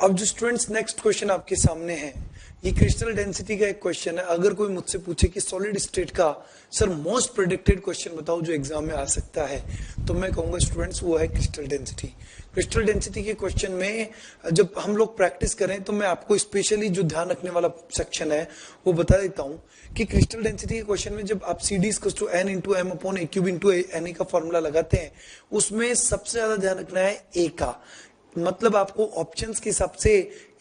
अब जो students next question आपके सामने है, ये क्रिस्टल डेंसिटी का एक क्वेश्चन है। अगर कोई मुझसे पूछे कि सॉलिड स्टेट का सर मोस्ट प्रेडिक्टेड क्वेश्चन बताओ जो एग्जाम में आ सकता है, तो मैं कहूंगा स्टूडेंट्स वो है क्रिस्टल डेंसिटी। क्रिस्टल डेंसिटी के क्वेश्चन में जब हम लोग प्रैक्टिस करें तो मैं आपको स्पेशली जो ध्यान रखने वाला सेक्शन है वो बता देता हूं कि क्रिस्टल डेंसिटी के क्वेश्चन में जब आप CD = N × M / A³ × Na का फॉर्मूला लगाते हैं, उसमें सबसे ज्यादा ध्यान रखना है A का। मतलब आपको ऑप्शंस के हिसाब से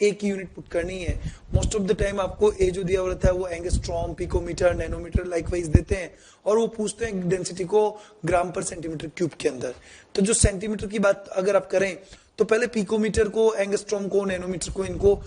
ए की यूनिट पुट करनी है। मोस्ट ऑफ द टाइम आपको ए जो दिया हुआ रहता है वो एंगस्ट्रॉम, पिकोमीटर, नैनोमीटर लाइकवाइज देते हैं, और वो पूछते हैं डेंसिटी को ग्राम पर सेंटीमीटर क्यूब के अंदर। तो जो सेंटीमीटर की बात अगर आप करें तो पहले पिकोमीटर को, एंगस्ट्रॉम को, नैनोमीटर को, इनको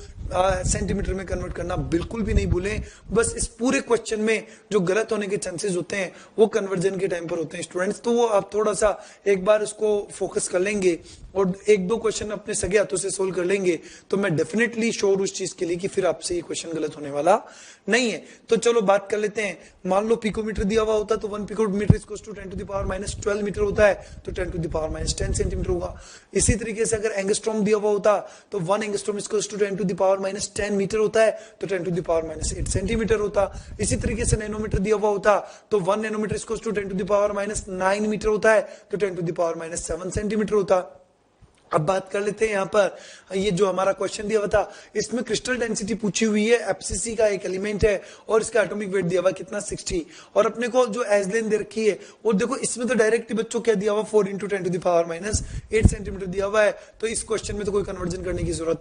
सेंटीमीटर में कन्वर्ट करना बिल्कुल भी नहीं भूलें। बस इस पूरे क्वेश्चन में जो गलत होने के चांसेस होते हैं वो कन्वर्जन के टाइम पर होते हैं स्टूडेंट्स, तो वो आप थोड़ा सा एक बार उसको फोकस कर लेंगे और एक दो क्वेश्चन अपने सगे हाथों से सोल्व कर लेंगे, तो मैं डेफिनेटली श्योर उस चीज के लिए कि फिर आपसे ये क्वेश्चन गलत होने वाला नहीं है। तो चलो बात कर लेते हैं। मान लो पिकोमीटर दिया हुआ होता तो 1 पिकोमीटर = 10⁻⁻12 मीटर होता है, तो 10⁻10 सेंटीमीटर होगा। इसी तरीके से अगर एंगस्ट्रॉम दिया हुआ होता तो 1 एंगस्ट्रॉम = 10⁻10 मीटर होता है, तो 10⁻8 सेंटीमीटर होता। इसी तरीके से नैनोमीटर दिया हुआ होता तो 1 नैनोमीटर = 10⁻9 मीटर होता है, तो 10⁻7 सेंटीमीटर होता। अब बात कर लेते हैं यहाँ पर, ये जो हमारा क्वेश्चन दिया हुआ था इसमें क्रिस्टल डेंसिटी पूछी हुई है, एफसीसी का एक एलिमेंट है और इसका एटॉमिक वेट दिया हुआ कितना 60, और अपने को जो एजलेन दे रखी है, और देखो इसमें तो डायरेक्टली बच्चों क्या दिया हुआ 4 × 10⁻8 सेंटीमीटर दिया हुआ है, तो इस क्वेश्चन में तो कोई कन्वर्जन करने की जरूरत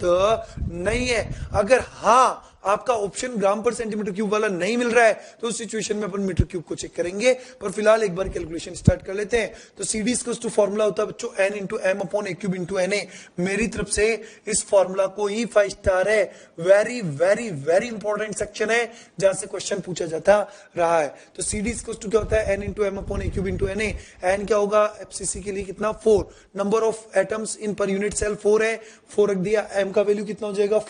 नहीं है। अगर हाँ आपका ऑप्शन ग्राम पर सेंटीमीटर क्यूब वाला नहीं मिल रहा है तो उस सिचुएशन में अपन मीटर क्यूब को चेक करेंगे, पर फिलहाल एक बार कैलकुलेशन स्टार्ट कर लेते हैं। तो CD = फॉर्मूला होता है बच्चों N × M / A³ × Na। मेरी तरफ से इस फॉर्मूला को ही 5 स्टार है। Very very very important section है जहां से क्वेश्चन पूछा जाता रहा है। तो CD = क्या होता है N × M / A³ × Na। N क्या होगा FCC के लिए कितना 4, number of atoms in per unit cell 4 है, 4 रख दिया। M का वैल्यू कितना हो जाएगा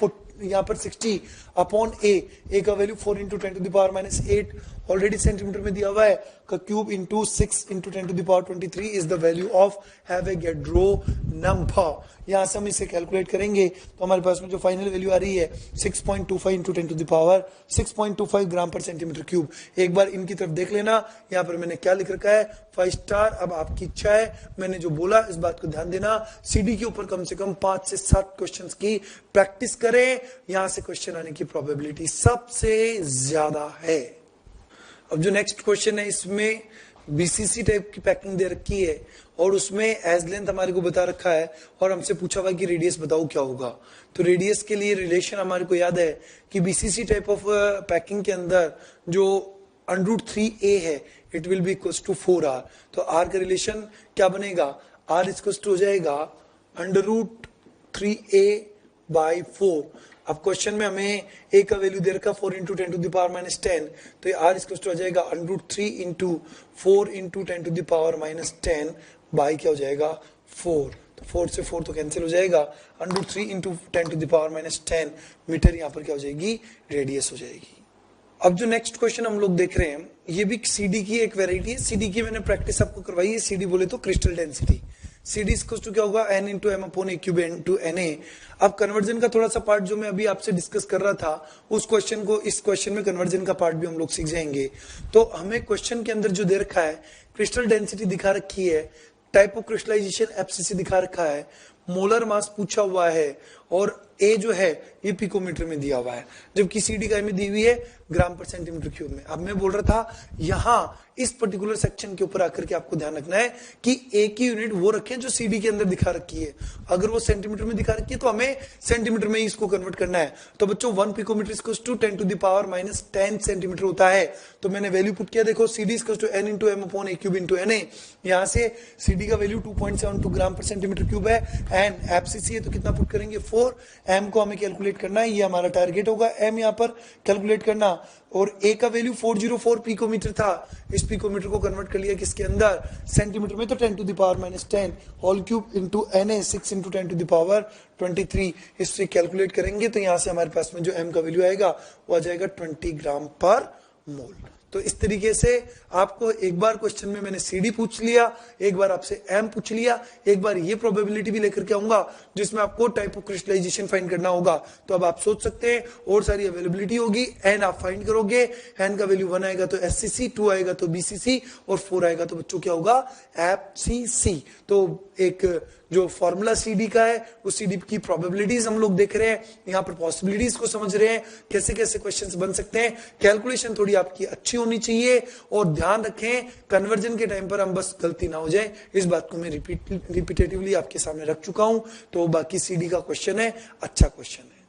यहाँ पर 60 अपॉन A का वैल्यू 4 × 10⁻8 ऑलरेडी सेंटीमीटर में दिया हुआ है, का cube into 6 × 10⁻23 is the value of Avogadro number. यहां से हम इसे कैलकुलेट करेंगे तो हमारे पास में जो फाइनल वैल्यू आ रही है 6.25 × 10⁻6.25 ग्राम पर सेंटीमीटर क्यूब। एक बार इनकी तरफ देख लेना, यहाँ पर मैंने क्या लिख रखा है 5 स्टार। अब आपकी इच्छा है, मैंने जो बोला इस बात को ध्यान देना, CD के ऊपर कम से कम 5 से 7 क्वेश्चंस की प्रैक्टिस करें, यहां से क्वेश्चन आने की प्रोबेबिलिटी सबसे ज्यादा है। अब जो नेक्स्ट क्वेश्चन है इसमें BCC टाइप की पैकिंग दे रखी है और उसमें एज लेंथ हमारे को बता रखा है और हमसे पूछा हुआ कि रेडियस बताओ क्या होगा। तो रेडियस के लिए रिलेशन हमारे को याद है कि BCC टाइप ऑफ पैकिंग के अंदर जो √3a है it will be equals to 4r। तो r का रिलेशन क्या बनेगा, r इक्वल्स टू हो जाएगा √3a/4। अब क्वेश्चन में हमें a का वैल्यू दे रखा 4 × 10⁻10, तो ये r इक्वल्स टू हो जाएगा √3 × 4 × 10⁻10 बाई क्या हो जाएगा 4। तो 4 से 4 तो कैंसिल हो जाएगा, √3 × 10⁻10 मीटर यहाँ पर क्या हो जाएगी रेडियस हो जाएगी। अब जो नेक्स्ट क्वेश्चन हम लोग देख रहे हैं ये भी CD की एक वेराइटी है। CD की मैंने प्रैक्टिस आपको करवाई है। CD बोले तो क्रिस्टल डेंसिटी। CD = क्या होगा N × M / A³ × Na। अब कन्वर्जन का थोड़ा सा पार्ट जो मैं अभी आपसे डिस्कस कर रहा था उस क्वेश्चन को इस क्वेश्चन में कन्वर्जन का पार्ट भी हम लोग सीख जाएंगे। तो हमें क्वेश्चन के अंदर जो दे रखा है क्रिस्टल डेंसिटी दिखा रखी है, टाइप ऑफ क्रिस्टलाइजेशन FCC दिखा रखा है, मोलर मास पूछा हुआ है और A जो है ये पिकोमीटर में दिया हुआ है, जबकि CD का में दी हुई है ग्राम पर सेंटीमीटर क्यूब में। अब मैं बोल रहा था यहाँ इस पर्टिकुलर सेक्शन के ऊपर आकर के आपको ध्यान रखना है कि A की यूनिट वो रखें जो CD के अंदर दिखा रखी है। अगर वो सेंटीमीटर में दिखा रखी है तो हमें सेंटीमीटर में ही इसको कन्वर्ट करना है। तो बच्चों 1 पिकोमीटर = 10⁻10 सेंटीमीटर होता है। तो मैंने वैल्यू पुट किया, देखो CD = N × M / A³ × Na। यहाँ से CD का वैल्यू 2.72 ग्राम पर सेंटीमीटर क्यूब है एंड FCC है तो कितना पुट करेंगे 4। M को हमें कैलकुलेट करना है, ये हमारा टारगेट होगा M यहाँ पर कैलकुलेट करना। और A का वैल्यू 404 पिकोमीटर था, इस पिकोमीटर को कन्वर्ट कर लिया किसके अंदर सेंटीमीटर में, तो 10⁻10 होल क्यूब इंटू Na 6 × 10⁻23 इससे कैलकुलेट करेंगे तो यहाँ से हमारे पास में जो M का वैल्यू आएगा वो आ जाएगा 20 ग्राम पर मोल। तो इस तरीके से आपको एक बार क्वेश्चन में मैंने CD पूछ लिया, एक बार आपसे M पूछ लिया, एक बार ये प्रोबेबिलिटी भी लेकर के आऊंगा जिसमें आपको टाइप ऑफ क्रिस्टलाइजेशन फाइंड करना होगा। तो अब आप सोच सकते हैं और सारी अवेलेबिलिटी होगी, N आप फाइंड करोगे, N का वैल्यू 1 आएगा तो SCC, 2 आएगा तो BCC और 4 आएगा तो बच्चों क्या होगा, FCC। तो एक जो फॉर्मूला CD का है उस CD की प्रोबेबिलिटीज हम लोग देख रहे हैं, यहाँ पर पॉसिबिलिटीज को समझ रहे हैं, कैसे कैसे क्वेश्चंस बन सकते हैं। कैलकुलेशन थोड़ी आपकी अच्छी होनी चाहिए और ध्यान रखें कन्वर्जन के टाइम पर हम बस गलती ना हो जाए, इस बात को मैं रिपीटेटिवली आपके सामने रख चुका हूं। तो बाकी CD का क्वेश्चन है, अच्छा क्वेश्चन है।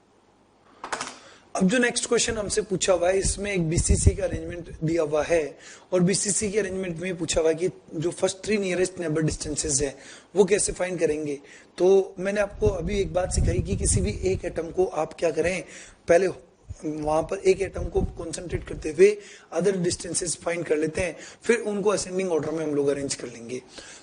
अब जो नेक्स्ट क्वेश्चन हमसे पूछा हुआ है इसमें एक BCC का अरेंजमेंट दिया हुआ है और BCC के अरेंजमेंट में पूछा हुआ है कि जो फर्स्ट 3 नियरेस्ट नेबर डिस्टेंसेस है वो कैसे फाइंड करेंगे। तो मैंने आपको अभी एक बात सिखाई कि किसी भी एक एटम को आप क्या करें, पहले वहां पर एक एटम को कॉन्सेंट्रेट करते हुए अदर डिस्टेंसेस फाइंड कर लेते हैं, फिर उनको असेंडिंग ऑर्डर में हम लोग अरेंज कर लेंगे।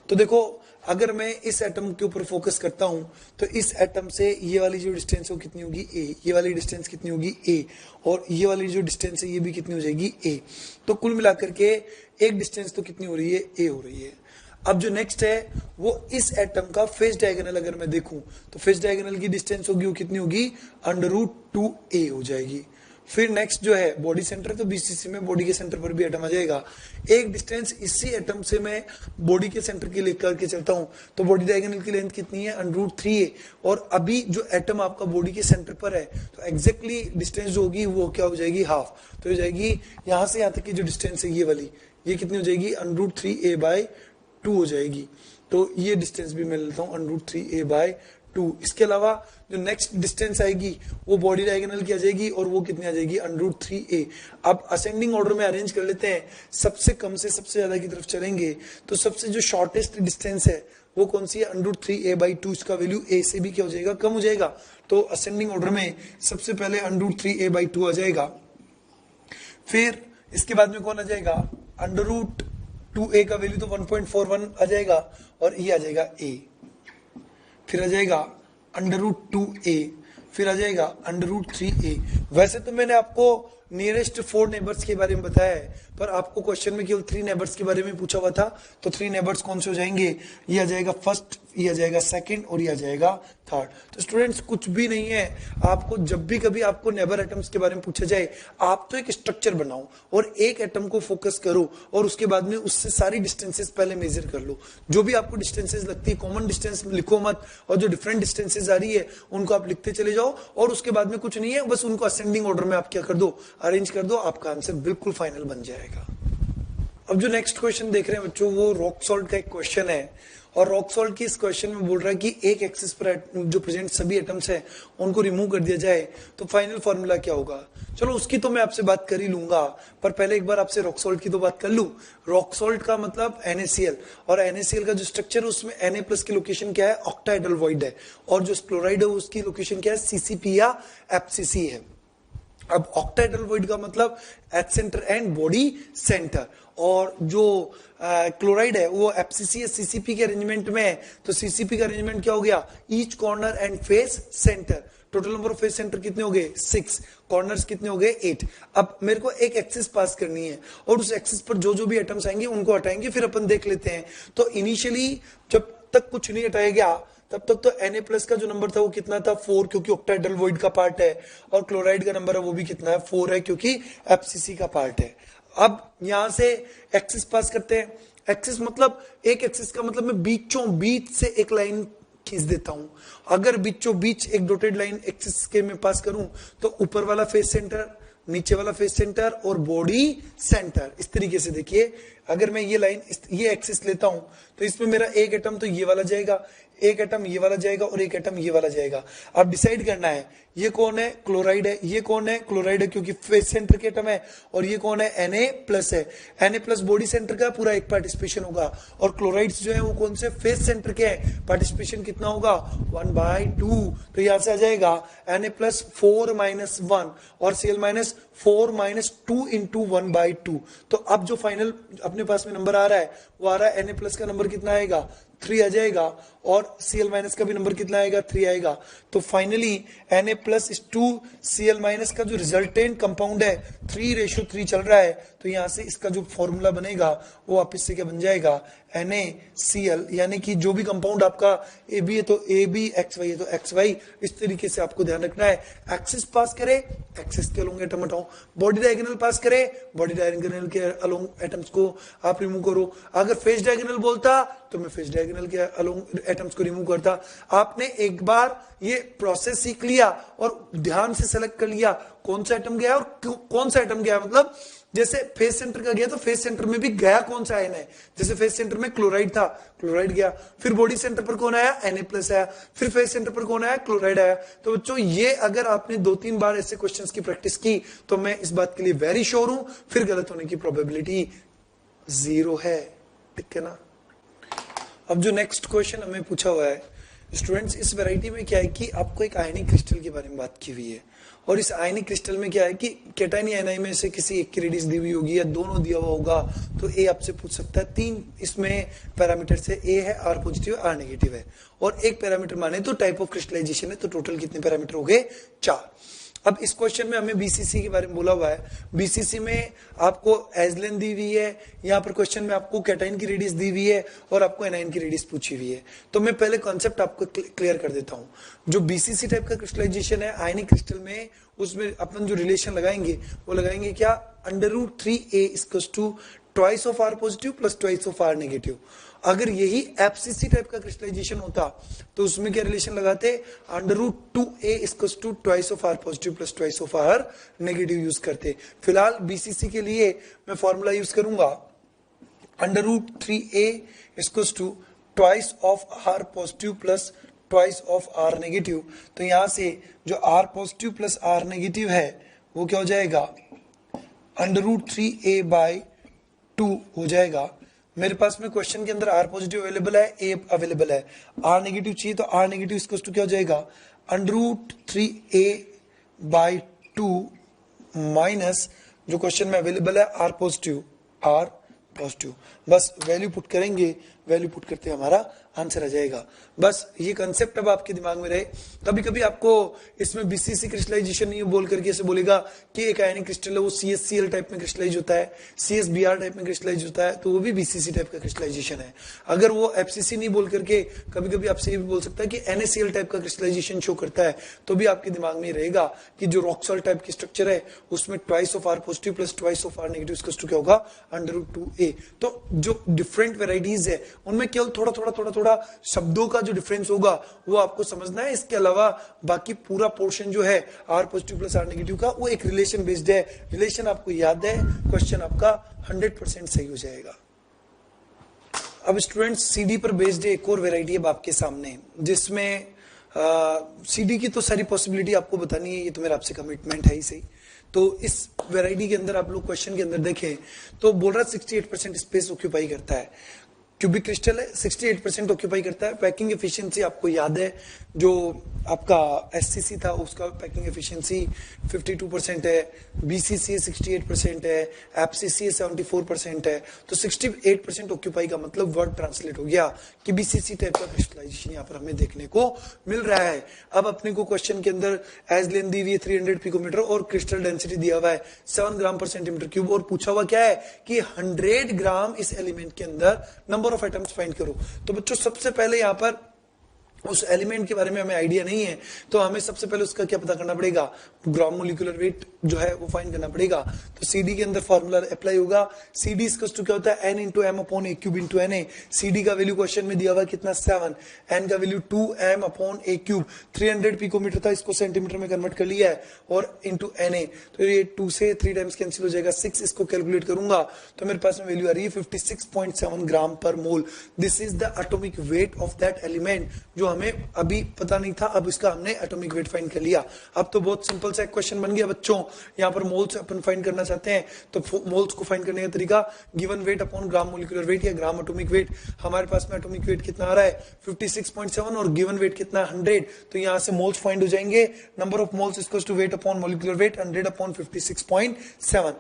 तो देखो अगर मैं इस एटम के ऊपर फोकस करता हूं तो इस एटम से ये वाली जो डिस्टेंस है वो कितनी होगी, A, ये वाली डिस्टेंस कितनी होगी, A, और ये वाली जो डिस्टेंस है ये भी कितनी हो जाएगी, A। तो कुल मिलाकर के एक डिस्टेंस तो कितनी हो रही है, A हो रही है। अब जो नेक्स्ट है वो इस एटम का फेस डायगोनल अगर मैं देखूं तो फेस डायगोनल की डिस्टेंस होगी वो कितनी होगी, √2a हो जाएगी। फिर नेक्स्ट जो है बॉडी सेंटर, तो BCC में बॉडी के सेंटर पर भी एटम आ जाएगा। एक डिस्टेंस इसी एटम से मैं बॉडी के सेंटर के लेकर के चलता हूं तो बॉडी डायगोनल की लेंथ कितनी है, √3a। और अभी जो एटम आपका बॉडी के सेंटर पर है तो एग्जैक्टली डिस्टेंस जो होगी वो क्या हो जाएगी, हाफ। तो हो जाएगी यहां से यहां तक की जो डिस्टेंस है ये वाली, ये कितनी हो जाएगी, √3a/2 हो जाएगी। तो ये डिस्टेंस भी मैं लेता हूं √3a/2। इसके अलावा जो नेक्स्ट डिस्टेंस आएगी वो बॉडी डायगोनल की आ जाएगी और वो कितनी आ जाएगी, √3a। अब असेंडिंग ऑर्डर में अरेंज कर लेते हैं, सबसे कम से सबसे ज्यादा की तरफ चलेंगे तो सबसे जो शॉर्टेस्ट डिस्टेंस है वो कौन सी है, √3a/2। इसका वैल्यू a से भी क्या हो जाएगा, कम हो जाएगा। तो असेंडिंग ऑर्डर में सबसे पहले √3a/2 आ जाएगा, फिर इसके बाद में कौन आ जाएगा, √2a का वैल्यू तो 1.41 आ जाएगा और ये आ जाएगा a, फिर आ जाएगा √2a, फिर आ जाएगा √3a। वैसे तो मैंने आपको नियरेस्ट 4 नेबर्स के बारे में बताया है, पर आपको क्वेश्चन में केवल 3 नेबर्स के बारे में पूछा हुआ था। तो 3 नेबर्स कौन से हो जाएंगे, ये आ जाएगा फर्स्ट, ये आ जाएगा सेकंड और ये आ जाएगा थर्ड। तो स्टूडेंट्स कुछ भी नहीं है, आपको जब भी कभी आपको नेबर एटम्स के बारे में पूछा जाए आप तो एक स्ट्रक्चर बनाओ और एक एटम को फोकस करो और उसके बाद में उससे सारी डिस्टेंसेस पहले मेजर कर लो। जो भी आपको डिस्टेंसेस लगती है कॉमन डिस्टेंस लिखो मत, और जो डिफरेंट डिस्टेंसेस आ रही है उनको आप लिखते चले जाओ और उसके बाद में कुछ नहीं है, बस उनको असेंडिंग ऑर्डर में आप क्या कर दो, अरेंज कर दो, आपका आंसर बिल्कुल फाइनल बन जाएगा। अब जो नेक्स्ट क्वेश्चन देख रहे हैं बच्चों वो रॉक सॉल्ट का एक क्वेश्चन है और रॉक सॉल्ट की इस क्वेश्चन में बोल रहा है कि एक एक्सिस पर जो प्रेजेंट सभी एटम्स हैं उनको रिमूव कर दिया जाए तो फाइनल फॉर्मूला क्या होगा। चलो उसकी तो मैं आपसे बात कर ही लूंगा, पर पहले एक बार आपसे रॉक सॉल्ट की तो बात कर लूं। रॉक सॉल्ट का मतलब NaCl, और NaCl का जो स्ट्रक्चर है उसमें Na+ की लोकेशन क्या है, ऑक्टाहेड्रल वॉइड है, और जो क्लोराइड है उसकी लोकेशन क्या है, CCP या FCC है। अब ऑक्टाहेड्रल वॉइड का मतलब H centre and body centre, और जो क्लोराइड है वो FCC या CCP के अरेंजमेंट में है। तो CCP का अरेंजमेंट क्या हो गया, each corner and face centre. Total number of face centre कितने हो गए, 6, कॉर्नर्स कितने हो गए, 8। अब मेरे को एक एक्सिस पास करनी है और उस एक्सिस पर जो जो भी एटम्स आएंगे उनको हटाएंगे, फिर अपन देख लेते हैं। तो इनिशियली जब तक कुछ नहीं हटाया गया तब तक तो Na+ का जो नंबर था वो कितना था, 4, क्योंकि ऑक्टाहेड्रल वॉइड का पार्ट है, और क्लोराइड का नंबर है वो भी कितना है, 4 है, क्योंकि FCC का पार्ट है। अब यहां से एक्सिस पास करते हैं। एक्सिस मतलब एक एक्सिस का मतलब मैं बीचों बीच से एक लाइन खींच देता हूं। अगर बीचों बीच एक डॉटेड लाइन एक्सिस के में पास करूं तो ऊपर वाला फेस सेंटर, नीचे वाला फेस सेंटर और बॉडी सेंटर, इस तरीके से देखिए। अगर मैं ये लाइन ये एक्सिस लेता हूं तो इसमें मेरा एक एटम तो ये वाला जाएगा, एक एटम ये वाला जाएगा और एक एटम ये वाला जाएगा। अब डिसाइड करना है ये कौन है, क्लोराइड है, ये कौन है, क्लोराइड है क्योंकि फेस सेंटर के एटम है, और ये कौन है, Na+ है। Na+ बॉडी सेंटर का पूरा एक पार्टिसिपेशन होगा, और क्लोराइड्स जो है वो कौन से, फेस सेंटर के हैं, पार्टिसिपेशन कितना होगा, 1/2। तो यहां से आ जाएगा Na+ 4 - 1 और Cl- 4 - 2 × 1/2। तो अब जो फाइनल अपने पास में नंबर आ रहा है वो आ रहा है Na+ का नंबर कितना आएगा, 3 आ जाएगा, और Cl माइनस का भी नंबर कितना आएगा, 3 आएगा। तो फाइनली Na+2Cl- का जो रिजल्टेंट कंपाउंड है 3:3 चल रहा है, तो यहां से इसका जो फॉर्मूला बनेगा वो वापस से क्या बन जाएगा, NaCl, यानी कि जो भी कंपाउंड आपका AB है तो AB, XY है तो XY। इस तरीके से आपको ध्यान रखना है, एक्सिस पास करे, एक्सिस के अलोंग एटम हटाओ, बॉडी डायगोनल पास करे, बॉडी डायगोनल के अलोंग एटम्स को आप रिमूव करो। अगर फेस डायगोनल बोलता तो मैं फेस डायगोनल के अलोंग एटम्स को रिमूव करता। आपने एक बार ये प्रोसेस सीख लिया और ध्यान से सेलेक्ट कर लिया कौन सा एटम गया और कौन सा एटम गया, मतलब जैसे फेस सेंटर का गया तो फेस सेंटर में भी गया कौन सा आयन है, जैसे फेस सेंटर में क्लोराइड था, क्लोराइड गया, फिर बॉडी सेंटर पर कौन आया, Na+ आया, फिर फेस सेंटर पर कौन आया, क्लोराइड आया। तो बच्चों ये अगर आपने 2-3 बार ऐसे क्वेश्चंस की प्रैक्टिस की तो मैं इस बात के लिए वेरी श्योर हूं, फिर गलत होने की प्रोबेबिलिटी 0 है, ठीक है ना। अब जो नेक्स्ट क्वेश्चन हमें पूछा हुआ है स्टूडेंट्स, इस वैरायटी में क्या है कि आपको एक आयनिक क्रिस्टल के बारे में बात की हुई है, और इस आयनिक क्रिस्टल में क्या है कि कैटायन या एनायन में से किसी एक की रेडियस दी हुई होगी या दोनों दिया हुआ होगा, तो ए आपसे पूछ सकता है। 3 इसमें पैरामीटर से, ए है, आर पॉजिटिव, आर नेगेटिव है, और एक पैरामीटर माने तो टाइप ऑफ क्रिस्टलाइजेशन है, तो टोटल कितने पैरामीटर हो गए, 4। अब इस क्वेश्चन में हमें बीसीसी के बारे में बोला हुआ है। बीसीसी में आपको एजलेन दी हुई है, यहाँ पर क्वेश्चन में आपको कैटायन की रेडियस दी हुई है और आपको एनायन की रेडियस पूछी हुई है। तो मैं पहले कॉन्सेप्ट आपको क्लियर कर देता हूँ। जो बीसीसी टाइप का क्रिस्टलाइजेशन है आयनिक क्रिस्टल में, उसमें अपन जो रिलेशन लगाएंगे वो लगाएंगे क्या, √3a = twice of R positive plus twice of R negative. अगर यही एफसीसी टाइप का क्रिस्टलाइजेशन होता तो उसमें क्या रिलेशन लगाते, √2a = twice of R positive plus twice of R negative use करते। फिलहाल बीसीसी के लिए मैं फॉर्मूला यूज करूंगा, √3a = twice of R positive plus twice of R negative. तो यहां से जो R positive plus R negative है वो क्या हो जाएगा, √3a/2 हो जाएगा। मेरे पास में क्वेश्चन के अंदर आर पॉजिटिव अवेलेबल है, ए अवेलेबल है, आर नेगेटिव चाहिए तो आर नेगेटिव इक्वल क्या हो जाएगा, √3a/2 माइनस जो क्वेश्चन में अवेलेबल है आर पॉजिटिव, बस वैल्यू पुट करेंगे, वैल्यू पुट करते हमारा आंसर आ जाएगा। बस ये कंसेप्ट अब आपके दिमाग में रहे। कभी कभी आपको इसमें बीसीसी क्रिस्टलाइजेशन नहीं बोल करके ऐसे बोलेगा कि एक आयनिक क्रिस्टल है वो CsCl टाइप में क्रिस्टलाइज होता है, CsBr टाइप में क्रिस्टलाइज होता है, तो वो भी बीसीसी टाइप का क्रिस्टलाइजेशन है। अगर वो FCC नहीं बोल करके कभी कभी आपसे ये भी बोल सकता है कि NaCl टाइप का क्रिस्टलाइजेशन शो करता है, तो भी आपके दिमाग में रहेगा कि जो रॉक सॉल्ट टाइप की स्ट्रक्चर है उसमें twice of R positive plus twice of R negative equal to क्या होगा, √2a। तो जो डिफरेंट वेराइटीज है उनमें केवल थोड़ा शब्दों का जो डिफरेंस होगा वो आपको समझना है। इसके अलावा बाकी पूरा पोर्शन जो है R positive plus R negative का वो एक रिलेशन बेस्ड है। रिलेशन आपको याद है, क्वेश्चन आपका 100% सही हो जाएगा। अब स्टूडेंट्स सीडी पर बेस्ड एक और वेराइटी अब आपके सामने, जिसमें सीडी की तो सारी पॉसिबिलिटी आपको बतानी है, ये तो मेरा आपसे कमिटमेंट है ही सही। तो इस वेराइटी के अंदर आप लोग क्वेश्चन के अंदर देखें तो बोल रहा है 68% स्पेस ऑक्यूपाई करता है, क्यूबिक क्रिस्टल है, 68% ऑक्यूपाई करता है। पैकिंग एफिशिएंसी आपको याद है, जो आपका एससीसी था उसका पैकिंग एफिशिएंसी 52% है, बीसीसी 68% है, एफसीसी 74% है। तो 68% ऑक्यूपाई का मतलब वर्ड ट्रांसलेट हो गया कि बीसीसी टाइप का क्रिस्टलाइजेशन यहाँ पर हमें देखने को मिल रहा है। अब अपने को क्वेश्चन के अंदर एजलेन दी हुई है 300 पिकोमीटर और क्रिस्टल डेंसिटी दिया हुआ है 7 ग्राम पर सेंटीमीटर क्यूब, और पूछा हुआ क्या है कि 100 ग्राम इस एलिमेंट के अंदर नंबर ऑफ एटम्स फाइंड करो। तो बच्चों सबसे पहले यहां पर उस एलिमेंट के बारे में हमें आइडिया नहीं है, तो हमें सबसे पहले उसका क्या पता करना पड़ेगा, ग्राम मोलिकुलर वेट जो है वो फाइंड करना पड़ेगा। तो सीडी के अंदर फॉर्मूला अप्लाई होगा, सीडी इक्वल टू क्या होता है, n × m/a³ × Na। सीडी का वैल्यू क्वेश्चन में दिया हुआ कितना 7, n का वैल्यू 2m/a³, 300 पिकोमीटर था, इसको सेंटीमीटर में कन्वर्ट कर लिया है, और इंटू Na। तो ये 2 से 3 टाइम्स कैंसिल हो जाएगा, 6 इसको कैलकुलेट करूंगा तो मेरे पास में वैल्यू आ रही है 56.7 gram per mole. This is the atomic weight of that element, जो हमें अभी पता नहीं था, अब इसका हमने एटॉमिक वेट फाइंड कर लिया। अब तो बहुत सिंपल सा क्वेश्चन बन गया बच्चों। यहाँ पर मोल्स अपन फाइंड करना चाहते हैं, तो मोल्स को फाइंड करने का तरीका given weight upon gram molecular weight या ग्राम एटॉमिक वेट। हमारे पास में एटॉमिक वेट कितना आ रहा है 56.7 और गिवन वेट कितना 100, तो यहाँ से मोल्स फाइंड हो जाएंगे। Number of moles equal to weight upon molecular weight 100/56.7।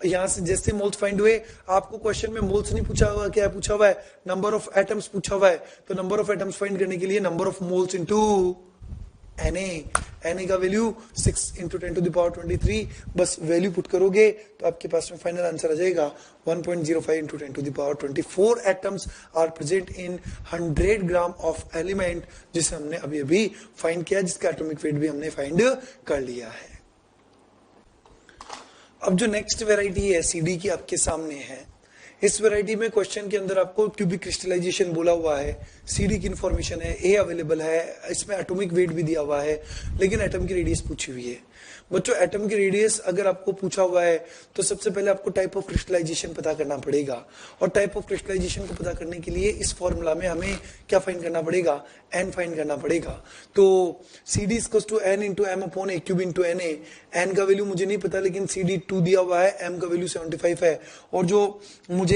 यहां से जैसे मोल्स फाइंड हुए, आपको क्वेश्चन में मोल्स नहीं पूछा हुआ, क्या पूछा हुआ है, नंबर ऑफ एटम्स पूछा हुआ है। तो नंबर ऑफ एटम्स फाइंड करने के लिए number of moles into Na का value 6 into 10 to the power 23, बस वैल्यू पुट करोगे तो आपके पास में फाइनल आंसर आ जाएगा 1.05 into 10 to the power 24 atoms are present in 100 gram of element, जिसे हमने अभी अभी फाइंड किया, जिसका एटॉमिक वेट भी हमने फाइंड कर लिया है। अब जो नेक्स्ट वेराइटी है सीडी की आपके सामने है, इस वैरायटी में क्वेश्चन के अंदर आपको क्यूबिक क्रिस्टलाइजेशन बोला हुआ है, सीडी की इंफॉर्मेशन है, ए अवेलेबल है, इसमें एटॉमिक वेट भी दिया हुआ है, लेकिन एटम की रेडियस पूछी हुई है। बच्चों एटम की रेडियस अगर आपको पूछा हुआ है तो सबसे पहले आपको टाइप ऑफ क्रिस्टलाइजेशन पता करना पड़ेगा, और टाइप ऑफ क्रिस्टलाइजेशन को पता करने के लिए इस फॉर्मूला में हमें क्या फाइंड करना पड़ेगा, एन फाइंड करना पड़ेगा। तो CD equals to N into M upon a cube into N A. N का वैल्यू मुझे नहीं पता, लेकिन CD 2 दिया हुआ है, एम का वैल्यू 75 है, और जो मुझे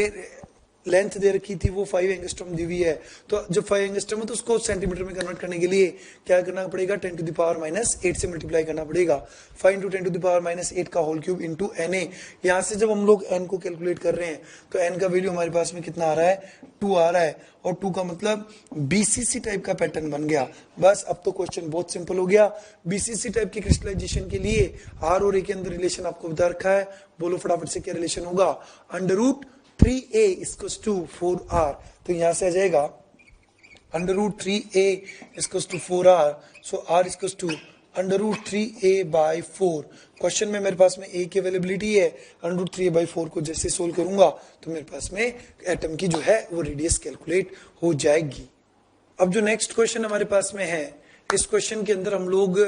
लेंथ दे रखी थी वो 5 एंगस्ट्रॉम दी हुई है। तो जब 5 एंगस्ट्रॉम है तो उसको सेंटीमीटर में कन्वर्ट करने के लिए क्या करना पड़ेगा, 10 टू द पावर -8 से मल्टीप्लाई करना पड़ेगा। 5 इंटू 10 टू द पावर -8 का होल क्यूब इंटू Na। यहाँ से जब हम लोग n को कैलकुलेट कर रहे हैं तो n का वैल्यू हमारे पास में कितना आ रहा है, 2 आ रहा है, और 2 का मतलब BCC टाइप का पैटर्न बन गया। बस अब तो क्वेश्चन बहुत सिंपल हो गया। BCC टाइप की क्रिस्टलाइजेशन के लिए R और A के अंदर रिलेशन आपको बता रखा है, बोलो फटाफट से क्या रिलेशन होगा, √3a इक्वल्स टू 4r। तो यहां से आ जाएगा √3a equals to 4r, so r equals to √3a/4। Question में मेरे पास में a की अवेलेबिलिटी है, √3a/4 को जैसे सोल्व करूंगा तो मेरे पास में एटम की जो है वो रेडियस कैलकुलेट हो जाएगी। अब जो नेक्स्ट क्वेश्चन हमारे पास में है, इस क्वेश्चन के अंदर हम लोग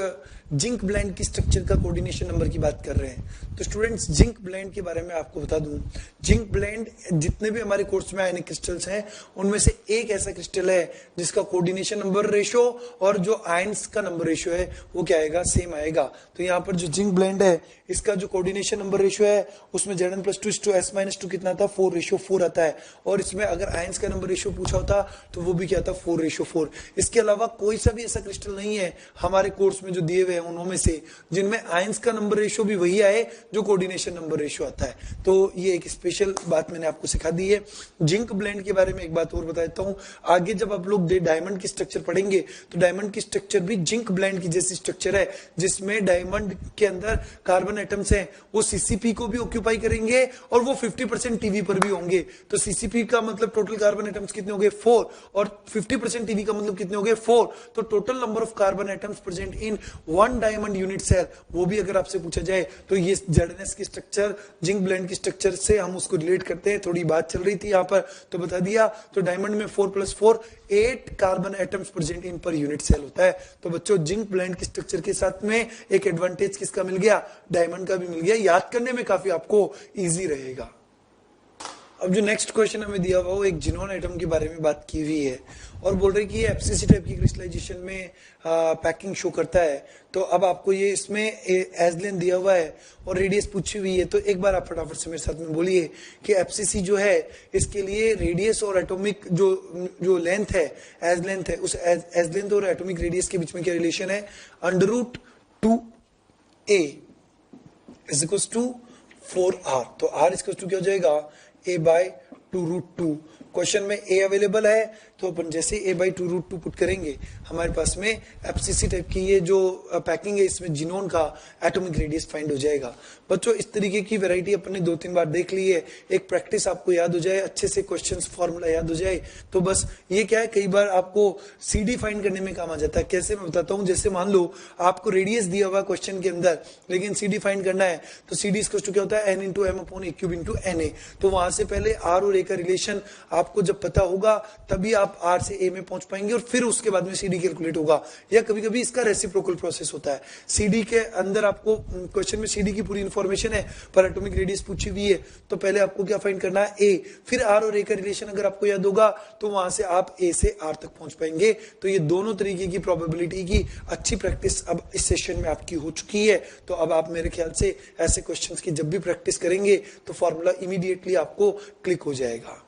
जिंक ब्लेंड की स्ट्रक्चर का कोऑर्डिनेशन नंबर की बात कर रहे हैं। तो स्टूडेंट्स जिंक ब्लेंड के बारे में आपको बता दूं, जिंक ब्लेंड जितने भी हमारे कोर्स में आयनिक क्रिस्टल्स हैं उनमें से एक ऐसा क्रिस्टल है जिसका कोऑर्डिनेशन नंबर रेशो और जो आयंस का नंबर रेशो है वो क्या आएगा, सेम आएगा। तो यहाँ पर जो जिंक ब्लेंड है इसका जो कोऑर्डिनेशन नंबर रेशो है उसमें Zn+2 S-2 कितना था, 4:4 आता है, और इसमें अगर आयंस का नंबर रेशो पूछा होता तो वो भी क्या था, 4:4। इसके अलावा कोई सा भी ऐसा क्रिस्टल नहीं है हमारे कोर्स में जो दिए हुए हैं उनमें से जिनमें आयंस का नंबर रेशो भी वही आए जो कोऑर्डिनेशन नंबर रेशो आता है। तो ये एक स्पेशल बात मैंने आपको सिखा दी है। जिंक ब्लेंड के बारे में एक बात और बता देता हूं, आगे जब आप लोग डायमंड की स्ट्रक्चर पढ़ेंगे तो डायमंड की स्ट्रक्चर भी जिंक ब्लेंड की जैसी स्ट्रक्चर है, जिसमें डायमंड के अंदर कार्बन एटम्स हैं वो सीसीपी को भी ऑक्यूपाई करेंगे और वो 50% टीवी पर भी होंगे। तो सीसीपी का मतलब टोटल कार्बन एटम्स कितने हो गए, 4, और 50% टीवी का मतलब कितने हो गए, 4। तो total number of carbon atoms present in one diamond unit cell, वो भी अगर आपसे पूछा जाए तो ये जेडएनएस की स्ट्रक्चर जिंक ब्लेंड की स्ट्रक्चर से हम उसको रिलेट करते हैं। थोड़ी बात चल रही थी यहाँ पर तो बता दिया। तो डायमंड में 4 + 4 8 कार्बन एटम्स प्रेजेंट इन पर यूनिट सेल होता है। तो बच्चों जिंक ब्लेंड की स्ट्रक्चर के साथ में एक एडवांटेज किसका मिल गया, डायमंड का भी मिल गया। याद करने में काफी आपको इजी रहेगा। अब जो नेक्स्ट क्वेश्चन हमें दिया हुआ वो एक जिनोन एटम के बारे में बात की हुई है और बोल रही कि ये एफसीसी टाइप की क्रिस्टलाइजेशन में पैकिंग शो करता है। तो अब आपको ये इसमें एजलेन दिया हुआ है और रेडियस पूछी हुई है। तो एक बार आप फटाफट से मेरे साथ में बोलिए कि एफसीसी जो है इसके लिए रेडियस और एटॉमिक जो लेंथ है, एज लेंथ है, उस एज लेंथ और एटॉमिक रेडियस के बीच में क्या रिलेशन है, √2a = 4r। तो r = क्या हो जाएगा, a/2√2। क्वेश्चन में a अवेलेबल है तो अपन जैसे a/2√2 पुट करेंगे हमारे पास में एफसीसी टाइप की ये जो पैकिंग है इसमें जिनोन का एटॉमिक रेडियस फाइंड हो जाएगा। बच्चों इस तरीके की वैरायटी अपन ने 2-3 बार देख ली है, एक प्रैक्टिस आपको याद हो जाए, अच्छे से क्वेश्चंस फॉर्मूला याद हो जाए तो बस ये क्या है, कई बार आपको सीडी फाइंड करने में काम आ जाता है। कैसे मैं बताता हूँ, जैसे मान लो आपको रेडियस दिया हुआ क्वेश्चन के अंदर लेकिन सीडी फाइंड करना है तो सीडी क्या होता है, n × m/a³ × na। तो वहां से पहले r और a का रिलेशन आपको जब पता होगा तभी आप r से a में पहुंच पाएंगे और फिर उसके बाद में cd कैलकुलेट होगा। या कभी कभी इसका रेसिप्रोकल प्रोसेस होता है, cd के अंदर आपको क्वेश्चन में cd की पूरी इंफॉर्मेशन है पर एटॉमिक रेडियस पूछी हुई है तो पहले आपको क्या फाइंड करना है, a, फिर r और a का रिलेशन अगर आपको याद होगा तो वहां से आप a से r तक पहुंच पाएंगे। तो ये दोनों तरीके की प्रोबेबिलिटी की अच्छी प्रैक्टिस अब इस सेशन में आपकी हो चुकी है। तो अब आप मेरे ख्याल से ऐसे क्वेश्चंस की जब भी प्रैक्टिस करेंगे तो फॉर्मूला इमीडिएटली आपको क्लिक हो जाएगा।